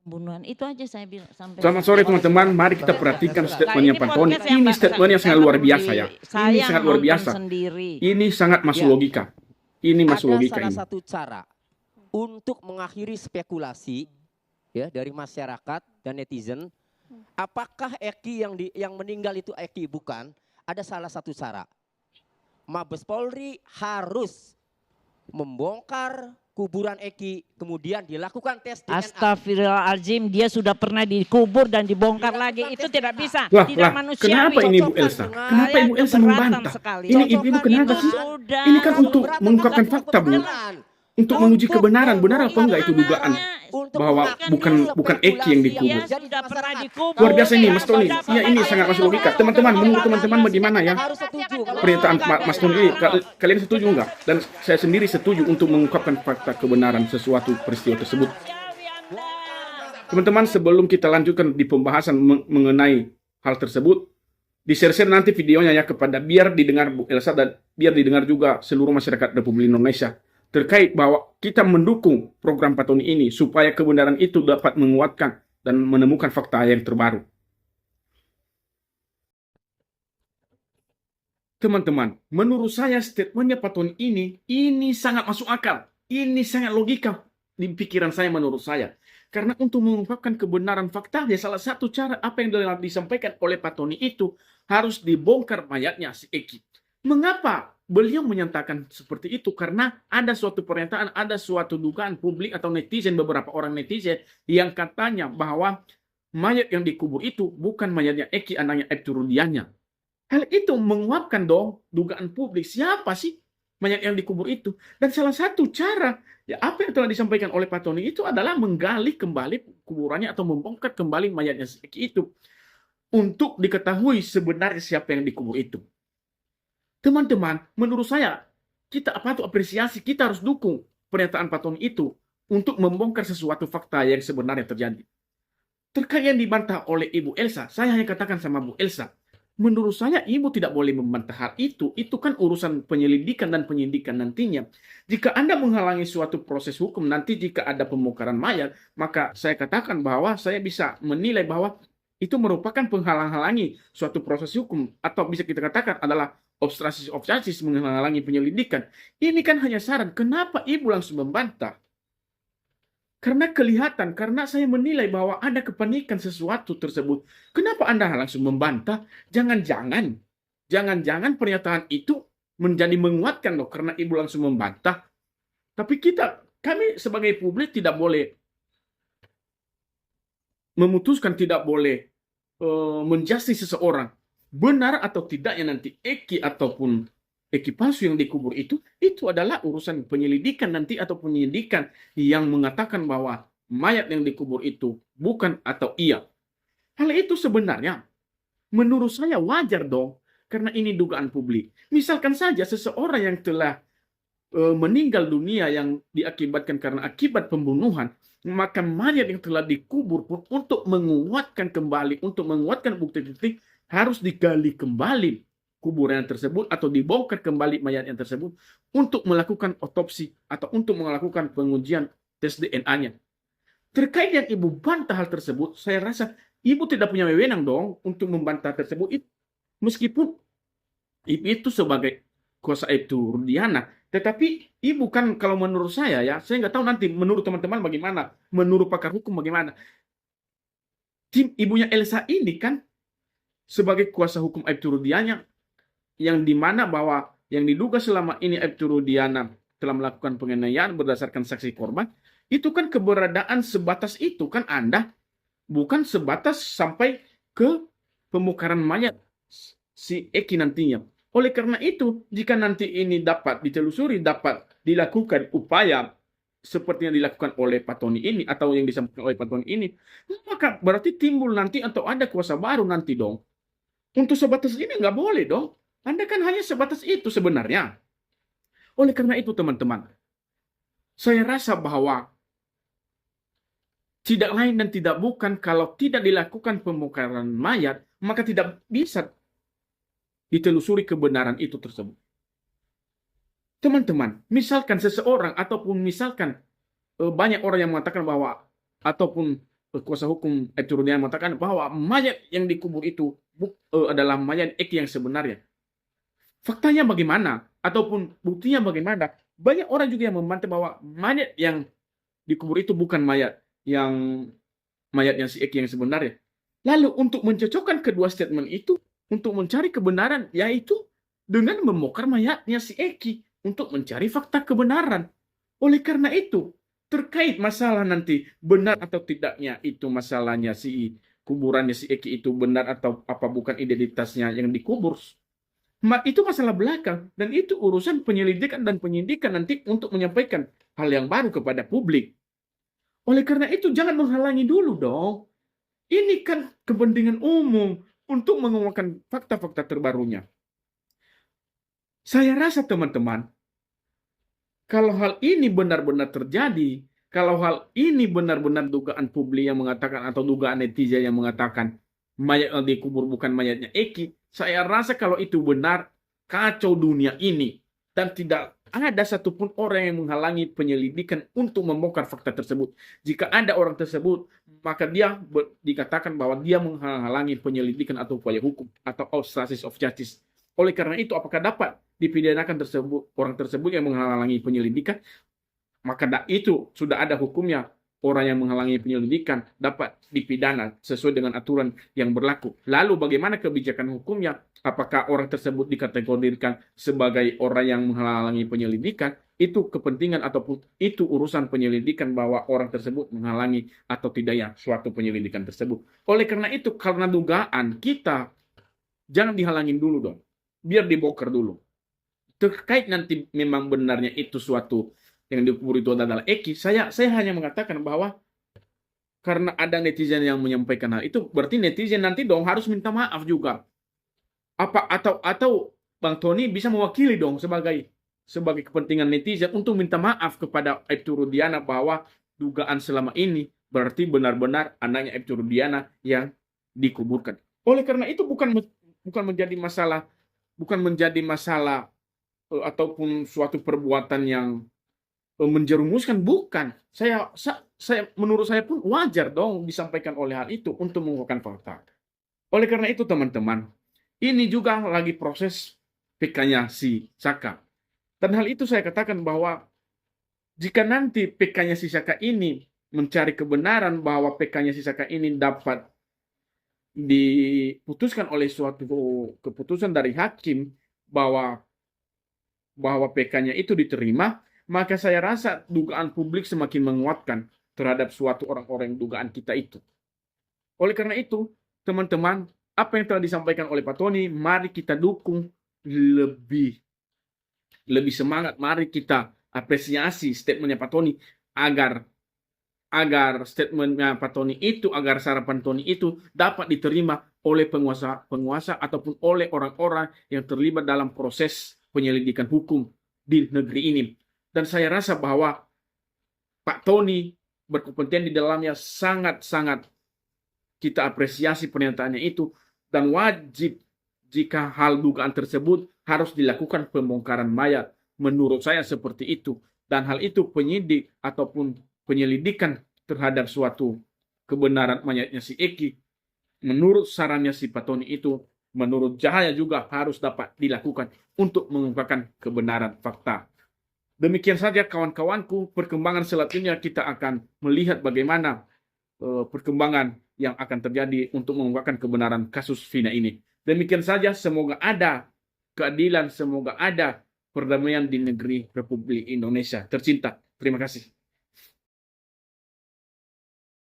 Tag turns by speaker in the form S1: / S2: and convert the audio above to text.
S1: pembunuhan. Itu aja saya bilang sampai.
S2: Selamat sore teman-teman, mari kita perhatikan statementnya Pak Tony. Ini statement yang sangat luar biasa ya. Ini sangat luar biasa. Ini sangat masuk logika. Ini masuk logika
S3: salah
S2: ini.
S3: satu cara untuk mengakhiri spekulasi ya dari masyarakat dan netizen. Apakah Eki yang meninggal itu Eki? Bukan. Ada salah satu cara. Mabes Polri harus membongkar kuburan Eki, kemudian dilakukan tes DNA.
S1: Astagfirullahaladzim, dia sudah pernah dikubur dan dibongkar lagi. Itu tidak bisa, tidak manusiawi.
S2: Kenapa ini Bu Elsa? Kenapa Ibu Elsa membantah? Ini Ibu kenapa sih? Ini kan untuk mengungkapkan fakta, Bu. Untuk menguji kebenaran, benar apa enggak itu dugaan bahwa bukan Eki yang dikubur. Luar biasa ini Mas Tony. Ya ini sangat masuk logika. Teman-teman, menurut teman-teman bagaimana ya? Pernyataan Mas Tony ini kalian setuju enggak? Dan saya sendiri setuju untuk mengungkapkan fakta kebenaran sesuatu peristiwa tersebut. Teman-teman, sebelum kita lanjutkan di pembahasan mengenai hal tersebut, di-share nanti videonya ya kepada biar didengar Bu Elsa dan biar didengar juga seluruh masyarakat Republik Indonesia. Terkait bahwa kita mendukung program Pak Tony ini supaya kebenaran itu dapat menguatkan dan menemukan fakta yang terbaru. Teman-teman, menurut saya statementnya Pak Tony ini sangat masuk akal. Ini sangat logika di pikiran saya menurut saya. Karena untuk mengungkapkan kebenaran fakta, ya salah satu cara apa yang disampaikan oleh Pak Tony itu harus dibongkar mayatnya si Eki. Mengapa beliau menyatakan seperti itu? Karena ada suatu pernyataan, ada suatu dugaan publik atau netizen, beberapa orang netizen yang katanya bahwa mayat yang dikubur itu bukan mayatnya Eki, anaknya Aibtu Rudiana. Hal itu menguapkan dong dugaan publik. Siapa sih mayat yang dikubur itu? Dan salah satu cara, ya apa yang telah disampaikan oleh Pak Tony itu adalah menggali kembali kuburannya atau membongkar kembali mayatnya Eki itu untuk diketahui sebenarnya siapa yang dikubur itu. Teman-teman, menurut saya, kita patut apresiasi, kita harus dukung pernyataan Pak Tony itu untuk membongkar sesuatu fakta yang sebenarnya terjadi. Terkait yang dibantah oleh Ibu Elsa, saya hanya katakan sama Bu Elsa, menurut saya Ibu tidak boleh membantah hal itu kan urusan penyelidikan dan penyidikan nantinya. Jika Anda menghalangi suatu proses hukum, nanti jika ada pembongkaran mayat, maka saya katakan bahwa saya bisa menilai bahwa itu merupakan penghalang-halangi suatu proses hukum, atau bisa kita katakan adalah obstruction of justice, menghalangi penyelidikan. Ini kan hanya saran. Kenapa Ibu langsung membantah? Karena kelihatan, karena saya menilai bahwa ada kepanikan sesuatu tersebut. Kenapa Anda langsung membantah? Jangan-jangan pernyataan itu menjadi menguatkan loh, karena Ibu langsung membantah. Tapi kami sebagai publik tidak boleh memutuskan, tidak boleh menjustice seseorang. Benar atau tidaknya nanti Eki ataupun Eki palsu yang dikubur itu adalah urusan penyelidikan nanti atau penyidikan yang mengatakan bahwa mayat yang dikubur itu bukan atau iya. Hal itu sebenarnya menurut saya wajar dong, karena ini dugaan publik. Misalkan saja seseorang yang telah meninggal dunia yang diakibatkan karena akibat pembunuhan, maka mayat yang telah dikubur pun untuk menguatkan kembali, untuk menguatkan bukti-bukti, harus digali kembali kuburan tersebut atau dibongkar kembali mayat yang tersebut untuk melakukan otopsi atau untuk melakukan pengujian tes DNA-nya. Terkait yang Ibu bantah hal tersebut, saya rasa Ibu tidak punya wewenang dong untuk membantah tersebut. Meskipun Ibu itu sebagai kuasa Aibtu Rudiana, tetapi Ibu kan kalau menurut saya ya, saya nggak tahu nanti menurut teman-teman bagaimana, menurut pakar hukum bagaimana. Tim ibunya Elsa ini kan sebagai kuasa hukum Aibtu Rudiana, yang dimana bahwa yang diduga selama ini Aibtu Rudiana telah melakukan penganiayaan berdasarkan saksi korban, itu kan keberadaan sebatas itu kan Anda, bukan sebatas sampai ke pembongkaran mayat si Eki nantinya. Oleh karena itu, jika nanti ini dapat ditelusuri, dapat dilakukan upaya seperti yang dilakukan oleh Pak Tony ini atau yang disampaikan oleh Pak Tony ini, maka berarti timbul nanti atau ada kuasa baru nanti dong. Untuk sebatas ini nggak boleh dong. Anda kan hanya sebatas itu sebenarnya. Oleh karena itu teman-teman, saya rasa bahwa tidak lain dan tidak bukan kalau tidak dilakukan pembongkaran mayat, maka tidak bisa ditelusuri kebenaran itu tersebut. Teman-teman, misalkan seseorang ataupun misalkan banyak orang yang mengatakan bahwa ataupun kuasa hukum Aibtu Rudiana mengatakan bahwa mayat yang dikubur itu adalah mayat Eki yang sebenarnya. Faktanya bagaimana? Ataupun buktinya bagaimana? Banyak orang juga yang membantah bahwa mayat yang dikubur itu bukan mayatnya si Eki yang sebenarnya. Lalu untuk mencocokkan kedua statement itu, untuk mencari kebenaran, yaitu dengan membongkar mayatnya si Eki untuk mencari fakta kebenaran. Oleh karena itu, terkait masalah nanti benar atau tidaknya itu masalahnya si kuburannya si Eki itu benar atau apa bukan identitasnya yang dikubur, itu masalah belakang dan itu urusan penyelidikan dan penyidikan nanti untuk menyampaikan hal yang baru kepada publik. Oleh karena itu jangan menghalangi dulu dong. Ini kan kepentingan umum untuk menguatkan fakta-fakta terbarunya. Saya rasa teman-teman, kalau hal ini benar-benar terjadi, kalau hal ini benar-benar dugaan publik yang mengatakan atau dugaan netizen yang mengatakan mayat yang dikubur bukan mayatnya Eki, saya rasa kalau itu benar, kacau dunia ini. Dan tidak ada satupun orang yang menghalangi penyelidikan untuk membongkar fakta tersebut. Jika ada orang tersebut, maka dia dikatakan bahwa dia menghalangi penyelidikan atau upaya hukum atau obstruction of justice. Oleh karena itu, apakah dapat dipidanakan orang tersebut yang menghalangi penyelidikan? Maka itu sudah ada hukumnya. Orang yang menghalangi penyelidikan dapat dipidana sesuai dengan aturan yang berlaku. Lalu bagaimana kebijakan hukumnya? Apakah orang tersebut dikategorikan sebagai orang yang menghalangi penyelidikan? Itu kepentingan ataupun itu urusan penyelidikan bahwa orang tersebut menghalangi atau tidaknya suatu penyelidikan tersebut. Oleh karena itu, karena dugaan kita, jangan dihalangin dulu dong. Biar dibongkar dulu. Terkait nanti memang benarnya itu suatu yang dikubur itu adalah Eki, saya hanya mengatakan bahwa karena ada netizen yang menyampaikan hal itu, berarti netizen nanti dong harus minta maaf juga. Atau Bang Tony bisa mewakili dong sebagai kepentingan netizen untuk minta maaf kepada Aibtu Rudiana bahwa dugaan selama ini berarti benar-benar anaknya Aibtu Rudiana yang dikuburkan. Oleh karena itu bukan menjadi masalah ataupun suatu perbuatan yang menjerumuskan, bukan. Menurut saya pun wajar dong disampaikan oleh hal itu untuk mengungkapkan fakta. Oleh karena itu teman-teman, ini juga lagi proses PK-nya si Saka. Dan hal itu saya katakan bahwa jika nanti PK-nya si Saka ini mencari kebenaran bahwa PK-nya si Saka ini dapat diputuskan oleh suatu keputusan dari hakim bahwa PK-nya itu diterima, maka saya rasa dugaan publik semakin menguatkan terhadap suatu orang-orang dugaan kita itu. Oleh karena itu, teman-teman, apa yang telah disampaikan oleh Pak Tony, mari kita dukung lebih semangat, mari kita apresiasi statementnya Pak Tony agar statementnya Pak Tony itu, agar sarapan Tony itu dapat diterima oleh penguasa ataupun oleh orang-orang yang terlibat dalam proses penyelidikan hukum di negeri ini. Dan saya rasa bahwa Pak Tony berkompetensi di dalamnya, sangat-sangat kita apresiasi pernyataannya itu, dan wajib jika hal dugaan tersebut harus dilakukan pembongkaran mayat. Menurut saya seperti itu. Dan hal itu penyidik ataupun penyelidikan terhadap suatu kebenaran mayatnya si Eki, menurut sarannya si Pak Tony itu, menurut Cahaya juga harus dapat dilakukan untuk mengungkapkan kebenaran fakta. Demikian saja kawan-kawanku, perkembangan selanjutnya kita akan melihat bagaimana perkembangan yang akan terjadi untuk mengungkapkan kebenaran kasus Vina ini. Demikian saja, semoga ada keadilan, semoga ada perdamaian di negeri Republik Indonesia tercinta. Terima kasih.